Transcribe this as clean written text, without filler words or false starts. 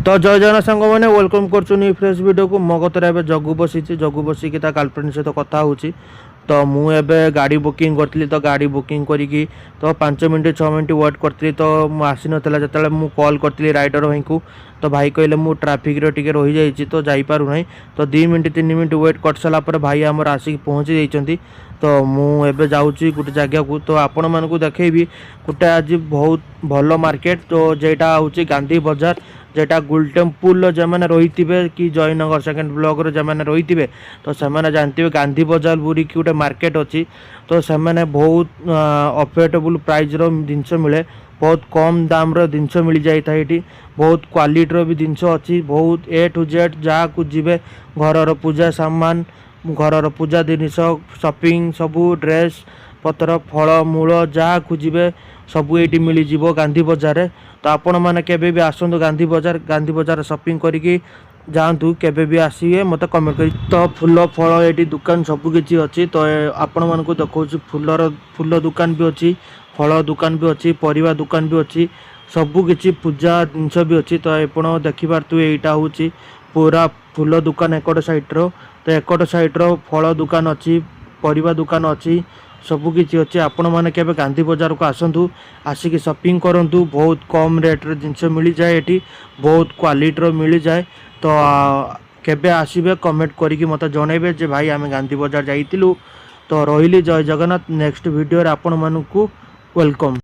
तो जय जगन्नाथ सांग मैंने वेलकम कर फ्रेश वीडियो को मो कतरे ए जगू बसी जगू बसिकी गर्लफ्रेंड सहित कथा हो तो मुझे गाड़ी बुकिंग करी तो गाड़ी बुकिंग करी तो 5 मिनट 6 मिनट वेट करी तो आसी नाला जो मुझे कॉल करी राइडर भाई को तो भाई कहले मु ट्राफिक रे रही जाइए तो जापारू ना तो 2 मिनट 3 मिनट वेट कर सारापर भाई आमर आसिक पहुँची जाइए तो मुझे जाऊँगी गोटे जगह को तो आपण मानक देखेबी गोटे आज बहुत भल मार्केट तो जेटा हूँ गांधी बजार जेटा गोल्ड टेम्पुल जो मैंने रही थे कि जयनगर सेकेंड ब्लॉक जो मैंने रही थे तो से जानते गांधी बजार बुरी कि गोटे मार्केट अच्छी तो से बहुत अफोर्डेबल प्राइस जिनस मिले बहुत कम दाम जिनस मिल जाता है बहुत क्वालिटी भी जिनस अच्छी बहुत ए टू जेड जहाँ को जी घर पूजा सामान घर पूजा जिनिस शॉपिंग सबू ड्रेस पतर फल मूल जहाँ खोजे सबू ये मिल जाव गांधी बजार तो आपण मैंने केबे भी आसतु गांधी बजार शॉपिंग करके जातु केबे भी आसवे मत कमेंट कर तो फूल फल ये दुकान सबकि अच्छी तो आपण मानक देखा फूल दुकान भी अच्छी फल दुकान भी अच्छी परिवा दुकान भी अच्छी सबकि पूजा जिनस भी अच्छी तो आप देखिपे यहाँ हूँ पूरा फूल दुकान एकट साइड्र तो एकट साइड्र फल दुकान अच्छी परिवा दुकान अच्छी सबकि अच्छे आपण मैंने केबे गांधी बजार को आसतु आसिक शॉपिंग करूँ बहुत कम रेट जिनस मिल जाए ये बहुत क्वालिटी मिल जाए तो केबे आसबे कमेंट करके मत जनइबे जे भाई आम गांधी बजार जाइलु तो रही जय जगन्नाथ नेक्स्ट वीडियो आपण मानू वेलकम।